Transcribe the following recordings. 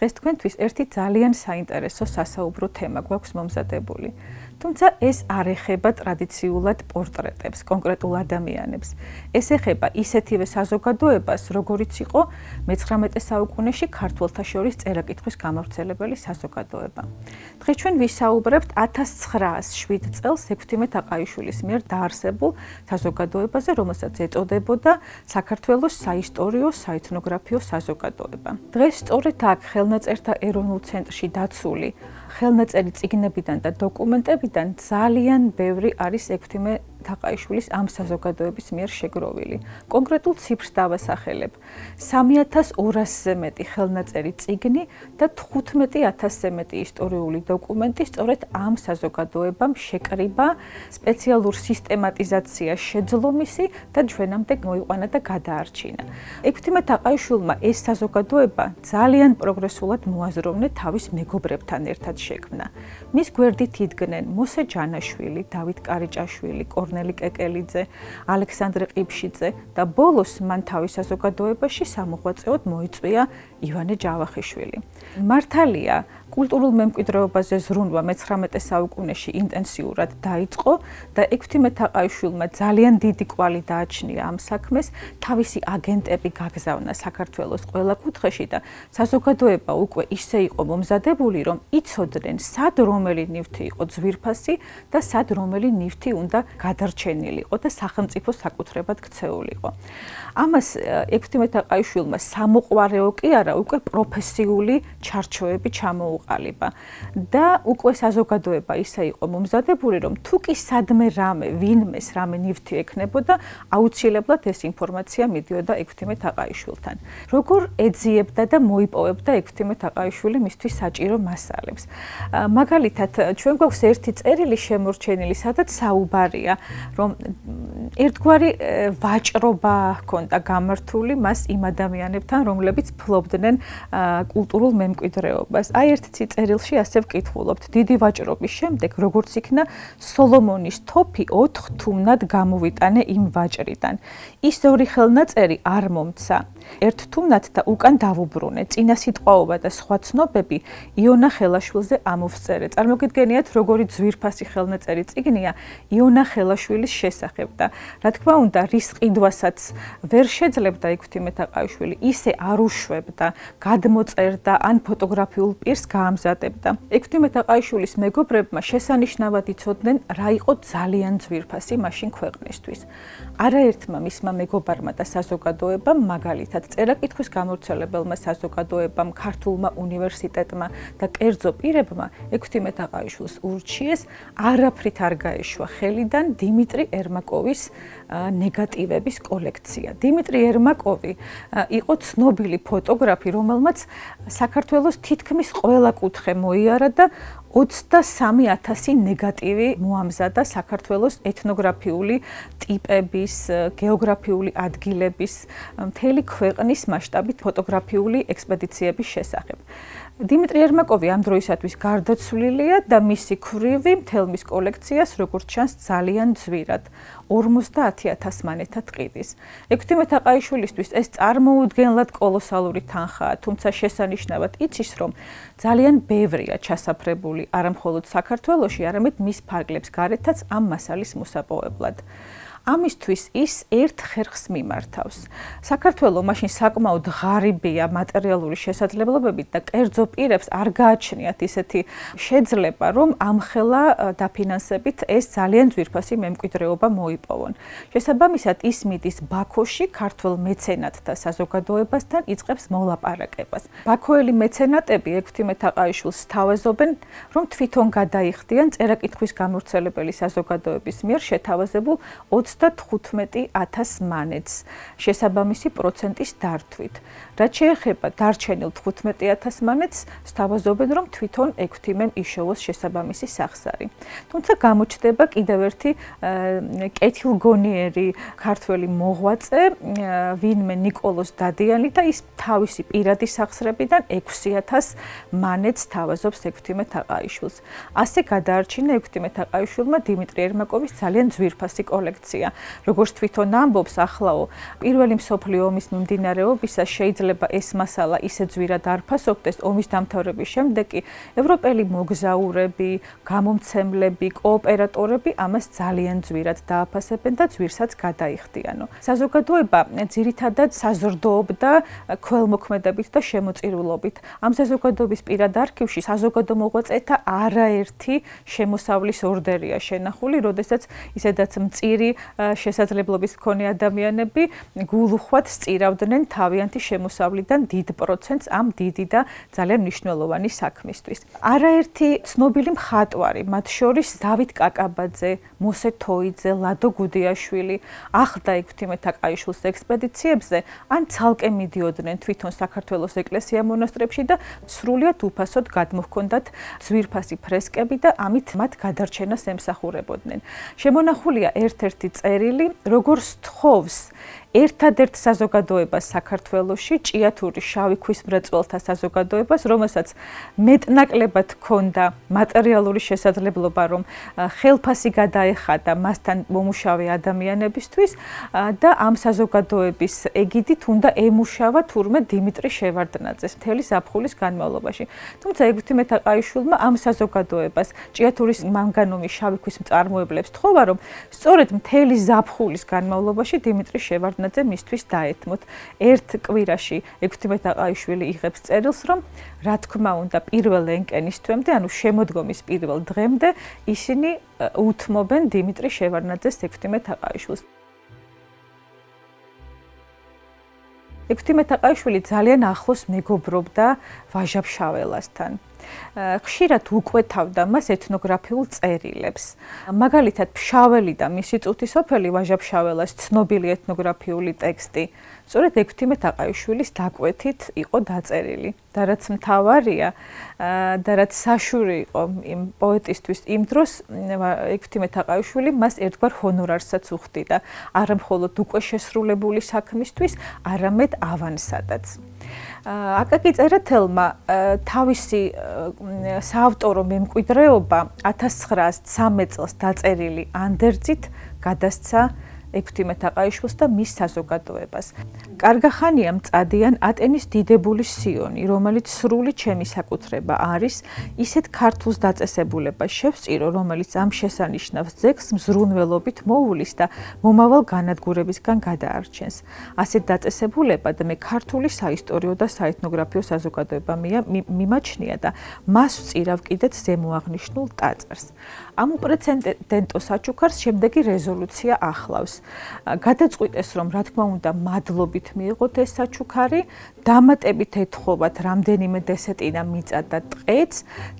დღეს თქვენთვის ერთი ძალიან საინტერესო სასაუბრო თემა გვაქვს მომზადებული. თუმცა ეს არ ეხება ტრადიციულად პორტრეტებს, კონკრეტულ ადამიანებს. ეს ეხება ისეთივე საზოგადოებას, როგორიც იყო მე-19 საუკუნეში ქართველთა შორის წერა-კითხვის გამავრცელებელი საზოგადოება. დღეს ჩვენ ვისაუბრებთ 1907 წელს ექვთიმე თაყაიშვილის მიერ დაარსებულ საზოგადოებაზე, რომელსაც ეწოდებოდა საქართველოს საისტორიო საეთნოგრაფიო საზოგადოება. დღეს სწორედ აქ ხელნაწერთა ეროვნულ ცენტრში დაცული ხელნაწერი წიგნებიდან და დოკუმენტებიდან ძალიან ბევრი არის ექვთიმე თაყაიშვილის ამ საზოგადოების მიერ შეგროვილი. კონკრეტულ ციფრს დავასახელებ. 3200-ზე მეტი ხელნაწერი წიგნი და 15000-ზე მეტი ისტორიული დოკუმენტი სწორედ ამ საზოგადოებამ შეკრიბა, სპეციალურ სისტემატიზაცია შეძლო მისი და ჩვენამდე მოიყვანა და გადაარჩინა. ექვთიმე თაყაიშვილმა ეს საზოგადოება ძალიან პროგრესულად მოაზროვნა თავის მეგობრებთან ერთად შექმნა. მის გვერდით იდგნენ მოსე ჯანაშვილი, დავით კარიჭაშვილი, კორნელი კეკელიძე, ალექსანდრე ყიფშიძე და ბოლოს მან თავის საზოგადოებაში სამოღვაწეოდ მოიწვია ივანე ჯავახიშვილი. მართალია, კულტურულ მემკვიდრეობაზე ზრუნვა მე-19 საუკუნეში ინტენსიურად დაიწყო და ექვთიმე თაყაიშვილმა ძალიან დიდი კვალი დააჩნია ამ საქმეს, თავისი აგენტები გაგზავნა საქართველოს ყველა კუთხეში და საზოგადოება უკვე ისე იყო მომზადებული, რომ იცოდნენ, სად რომელი ნივთი იყო ძვირფასი და სად რომელი ნივთი უნდა გადარჩენილიყო და სახელმწიფო საკუთრებად ქცეულიყო. ამას ექვთიმე თაყაიშვილმა სამოყვარეო კი არა, უკვე პროფესიული ჩარჩოები ჩამოუყალიბა და უკვე საზოგადოება ისე იყო მომზადებული, რომ თუ კი სადმე რამე, ვინმეს რამე ნივთი ექნებოდა, აუცილებლად ეს ინფორმაცია მიდიოდა ექვთიმე თაყაიშვილთან. როგორ ეძიებდა და მოიპოვებდა ექვთიმე თაყაიშვილი მისთვის საჭირო მასალებს. მაგალითად, ჩვენ გვაქვს ერთი წერილი შემორჩენილი, სადაც საუბარია, რომ ერთგვარი ვაჭრობა ჰქონდა გამართული მას იმ ადამიანებთან, რომლებიც ფლობდნენ კულტურულ მემკვიდრეობას. აი ერთ წერილში ასე ვკითხულობთ: დიდი ვაჭრობის შემდეგ, როგორც იქნა სოლომონის თოფი 4 თუმნად გამოვიტანე იმ ვაჭრიდან. ის ორი ხელნაწერი არ მომცა. ერთ თუმნად და უკან დავუბრუნე. წინა სიტყვაობა და სხვა ცნობები იონა ხელაშვილზე ამოვსწერე. წარმოგიდგენიათ, როგორი ძვირფასი ხელნაწერი წიგნია იონა ხელაშვილის შესახებ და რა თქმა უნდა, რის ყიდვასაც ვერ შეძლებდა ექვთიმე თაყაიშვილი, ისე არ უშვებდა, გადმოწერდა ან ფოტოგრაფიულ პირს გაამზადებდა. ექვთიმე თაყაიშვილის მეგობრებმა შესანიშნავად იცოდნენ, რა იყო ძალიან ძვირფასი მაშინ ქვეყნისთვის. არაერთმა მისმა მეგობარმა და საზოგადოებამ, მაგალითად, წერა-კითხვის გამავრცელებელმა საზოგადოებამ, ქართულმა უნივერსიტეტმა და კერძო პირებმა ექვთიმე თაყაიშვილს ურჩიეს არაფრით არ გაეშვა ხელიდან დიმიტრი ერმაკოვის ნეგატივების კოლექცია. დიმიტრი ერმაკოვი იყო ცნობილი ფოტოგრაფი, რომელმაც საქართველოს თითქმის ყველა კუთხე მოიარა და 23000 ნეგატივი მოამზადა საქართველოს ეთნოგრაფიული ტიპების, გეოგრაფიული ადგილების, მთელი ქვეყნის მასშტაბით ფოტოგრაფიული ექსპედიციების შესახებ. დიმიტრი ერმაკოვი ამ დროისათვის გარდაცვლილია და მისი ქვრივი მთელ მის კოლექციას, როგორც ჩანს, ძალიან ძვირად 50000 მონეტად ყიდის. ექვთიმე თაყაიშვილისთვის ეს წარმოუდგენლად კოლოსალური თანხაა, თუმცა შესანიშნავად იცის, რომ ძალიან ბევრია ჩასაფრებული არა მხოლოდ საქართველოში, არამედ მის ფარგლებს გარეთაც ამ მასალის მოსაპოვებლად. ამისთვის ის ერთ ხერხს მიმართავს. საქართველო მაშინ საკმაოდ ღარიბია მატერიალური შესაძლებლობებით და კერძო პირებს არ გააჩნიათ ისეთი შეძლება, რომ ამხელა დაფინანსებით ეს ძალიან ძვირფასი მემკვიდრეობა მოიპოვონ. შესაბამისად, ის მიდის ბაქოში ქართველ მეცენატთა საზოგადოებასთან იწყებს მოლაპარაკებას. ბაქოელი მეცენატები ექვთიმე თაყაიშვილს სთავაზობენ, რომ თვითონ გადაიხდიან წერა-კითხვის გამავრცელებელი საზოგადოების მიერ შეთავაზებულ 15000 მონეტს შესაბამისი პროცენტის დართვით. რაც შეეხება დარჩენილ 15000 მონეტს, სთავაზობენ, რომ თვითონ ექვთიმემ იშოვოს შესაბამისი სახსარი. თუმცა გამოჩნდება კიდევ ერთი კეთილგონიერი ქართველი მოღვაწე, ვინმე ნიკოლოზ დადიანი და ის თავისი პირადი სახსრებიდან 6000 მონეტს თავაზობს ექვთიმე თაყაიშვილს. ასე გადაარჩინა ექვთიმე თაყაიშვილმა დიმიტრი ერმაკოვის ძალიან ძვირფასი კოლექცია. როგორც თვითონ ამბობს, ახლაო პირველი მსოფლიო ომის მიმდინარეობისას შეიძლება შეიძლება ეს მასალა ისე ძვირად არ ფასობდეს ომის დამთავრების შემდეგ კი ევროპელი მოგზაურები, გამომცემლები, კოოპერატორები ამას ძალიან ძვირად დააფასებენ და ძვირსაც გადაიხდიანო. საზოგადოება ძირითადად საზრდოობდა ქველმოქმედებით და შემოწირულობით. ამ საზოგადოების პირად არქივში საზოგადო მოღვაწეთა არაერთი შემოსავლის ორდერია შენახული, როდესაც ისედაც მწირი შესაძლებლობის მქონე ადამიანები გულუხვად სწირავდნენ თავიანთი შემოსავლიდან დიდ პროცენტს ამ დიდი და ძალიან მნიშვნელოვანი საქმისთვის. არაერთი ცნობილი მხატვარი, მათ შორის დავით კაკაბაძე, მოსე თოიძე, ლადო გუდიაშვილი, ახლდა ექვთიმე-თაყაიშვილის ექსპედიციებზე, ან ცალკე მიდიოდნენ თვითონ საქართველოს ეკლესია-მონასტრებში და სრულიად უფასოდ გადმოჰქონდათ ძვირფასი ფრესკები და ამით მათ გადარჩენას ემსახურებოდნენ. შემონახულია ერთ-ერთი წერილი, როგორც თხოვს ერთადერთ საზოგადოებას საქართველოში, ჭიათურის შავი ქვის მრეწველთა საზოგადოებას, რომელსაც მეტნაკლებად ჰქონდა მატერიალური შესაძლებლობა, რომ ხელფასი გადაეხადა მასთან მომუშავე ადამიანებისთვის და ამ საზოგადოების ეგიდით უნდა ემუშავა თურმე დიმიტრი შევარდნაძეს მთელი ზაფხულის განმავლობაში. თუმცა ექვთიმე-თაყაიშვილმა ამ საზოგადოებას ჭიათურის მანგანუმის შავი ქვის მწარმოებლებს თხოვა, რომ სწორედ მთელი ზაფხულის განმავლობაში დიმიტრი შევარდნაძე მისთვის დაეთმოთ. ერთ კვირაში ექვთიმე-თაყაიშვილი იღებს წერილს, რომ რა თქმა უნდა პირველ ენკენის თვემდე, ანუ შემოდგომის პირველ დღემდე ისინი უთმობენ დიმიტრი შევარდნაძეს ექვთიმე-თაყაიშვილს. ექვთიმე-თაყაიშვილი ძალიან ახლოს მეგობრობდა ვაჟა-ფშაველასთან. ხშირად უკვეთავდა მას ეთნოგრაფიულ წერილებს. მაგალითად, ფშაველი და მისი წუთისოფელი ვაჟა-ფშაველას ცნობილი ეთნოგრაფიული ტექსტი სწორედ ექვთიმე-თაყაიშვილის დაკვეთით იყო დაწერილი. და რაც მთავარია და რაც საშური იყო იმ პოეტისთვის იმ დროს ექვთიმე-თაყაიშვილი მას ერთგვარ ჰონორარსაც უხდიდა, არა მხოლოდ უკვე შესრულებული საქმისთვის, არამედ ავანსადაც. აკაკი წერეთელმა თავისი საავტორო მემკვიდრეობა 1913 წელს დაწერილი ანდერძით გადასცა ექვთიმე-თაყაიშვილს და მის საზოგადოებას. კარგახანია მწადიან ატენის დიდებულის სიონი, რომელიც სრული ჩემი საკუთრება არის, ისეთ ქართულს დაწესებულებას შევწირო, რომელიც ამ შესანიშნავს ძეგლს მზრუნველობით მოულის და მომავალ განადგურებისგან გადაარჩენს. ასეთ დაწესებულებად მე ქართული საისტორიო და საეთნოგრაფიო საზოგადოება მიმაჩნია და მას ვწირავ კიდეც ზემოაღნიშნულ ტაძარს. ამ უპრეცედენტო საჩუქარს შემდეგი რეზოლუცია ახლავს. გადაწყვიტეს, რომ რა თქმა უნდა მადლობით მიიღოთ ეს საჩუქარი, დამატებით ეთხოვათ რამდენიმე დესეტინა მიწა და ტყეც,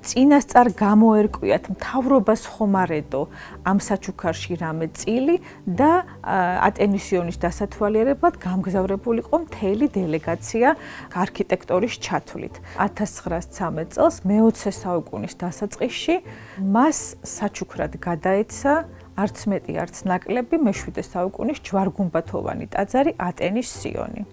წინასწარ გამოერკვიათ მთავრობას ხომარედო ამ საჩუქარში რამე წილი და ატენის სიონის დასათვალიერებლად გამგზავრებულიყო მთელი დელეგაცია არქიტექტორის ჩათვლით. 1913 წელს მე-20 საუკუნის დასაწყისში მას საჩუქრად გადაეცა არც მეტი, არც ნაკლები მე-7 საუკუნის ჯვარგუმბათოვანი ტაძარი ატენის სიონი.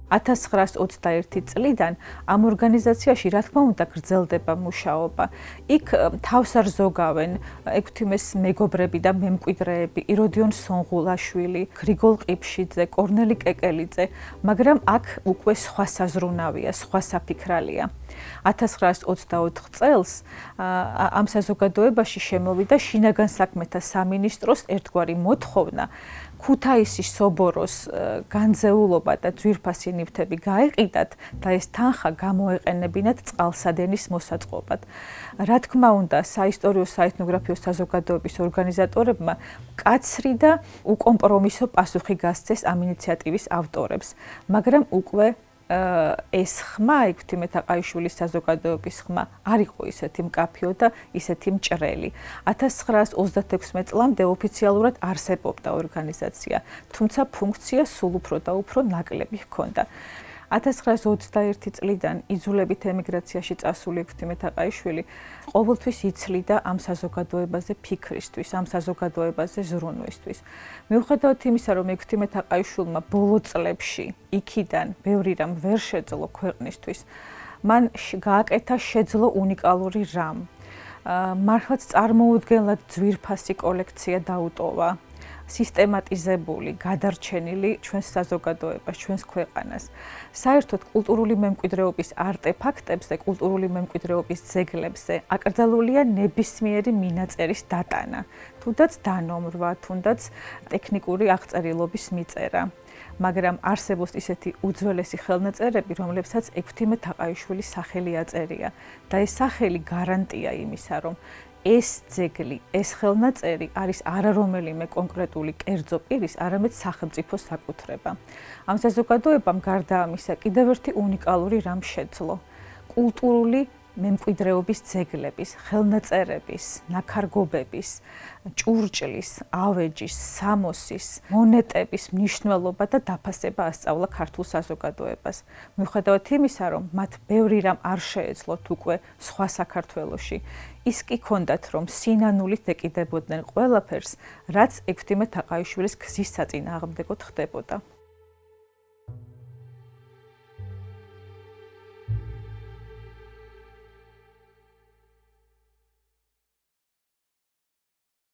1921 წლიდან ამ ორგანიზაციაში რა თქმა უნდა გრძელდება მუშაობა. იქ თავს არ ზოგავენ ექვთიმეს მეგობრები და მემკვიდრეები, იროდიონ სონღულაშვილი, გრიგოლ ყიფშიძე, კორნელი კეკელიძე, მაგრამ აქ უკვე სხვა საზრუნავია, სხვა საფიქრალია. 1924 წელს ამ საზოგადოებაში შემოვიდა შინაგან საქმეთა სამინისტროს ერთგვარი მოთხოვნა ქუთაისის soboro's განზეულობა და ძვირფასი ნივთები გაეყიდათ და ეს თანხა გამოეყენებინათ წყალსადენის მოსაწყობად. რა თქმა უნდა, საისტორიო საეთნოგრაფიო საზოგადოების ორგანიზატორებმა მკაცრი და უკომპრომისო პასუხი გასცეს ამ ინიციატივის ავტორებს, მაგრამ უკვე ეს ხმა ექვთიმე-თაყაიშვილის საზოგადოების ხმა არ იყო ისეთი მკაფიო და ისეთი მჭრელი. 1936 წლამდე ოფიციალურად არსებობდა ორგანიზაცია, თუმცა ფუნქცია სულ უფრო და უფრო ნაკლები ჰქონდა. 1921 წლიდან იძულებით ემიგრაციაში წასული ექვთიმე-თაყაიშვილი ყოველთვის იცლიდა ამ საზოგადოებაზე ფიქრისთვის, ამ საზოგადოებაზე ზრუნვისთვის. მიუხედავად იმისა, რომ ექვთიმე-თაყაიშვილმა ბოლო წლებში იქიდან ბევრი რამ ვერ შეძლო ქვეყნისთვის, მან გააკეთა შეძლო უნიკალური რამ. მართლაც წარმოუდგენლად ძვირფასი კოლექცია დაუტოვა სისტემატიზებული, გადარჩენილი ჩვენს საზოგადოებას, ჩვენს ქვეყანას. საერთოდ კულტურული მემკვიდრეობის არტეფაქტებზე, კულტურული მემკვიდრეობის ძეგლებზე აკრძალულია ნებისმიერი მინაწერის დატანა, თუნდაც დანომრვა, თუნდაც ტექნიკური აღწერილობის მიწერა. მაგრამ არსებობს ისეთი უძველესი ხელნაწერები, რომლებსაც ექვთიმე თაყაიშვილის სახელი აწერია და ეს სახელი გარანტია იმისა, რომ ეს ძეგლი, ეს ხელნაწერი არის არა რომელიმე კონკრეტული კერძო პირის, არამედ სახელმწიფოს საკუთრება. ამ საზოგადოებამ გარდა ამისა კიდევ ერთი უნიკალური რამ შეძლო. კულტურული მემკვიდრეობის ძეგლების, ხელნაწერების, ნაქარგობების, ჭურჭლის, ავეჯის, სამოსის, მონეტების მნიშვნელობა და დაფასება ასწავლა ქართულ საზოგადოებას. მიუხედავად იმისა, რომ მათ ბევრი რამ არ შეეძლოთ უკვე სხვა საქართველოში, ის კი ჰქონდათ, რომ სინანულით ეკიდებოდნენ ყველაფერს, რაც ექვთიმე თაყაიშვილის გზის საწინააღმდეგოდ ხდებოდა.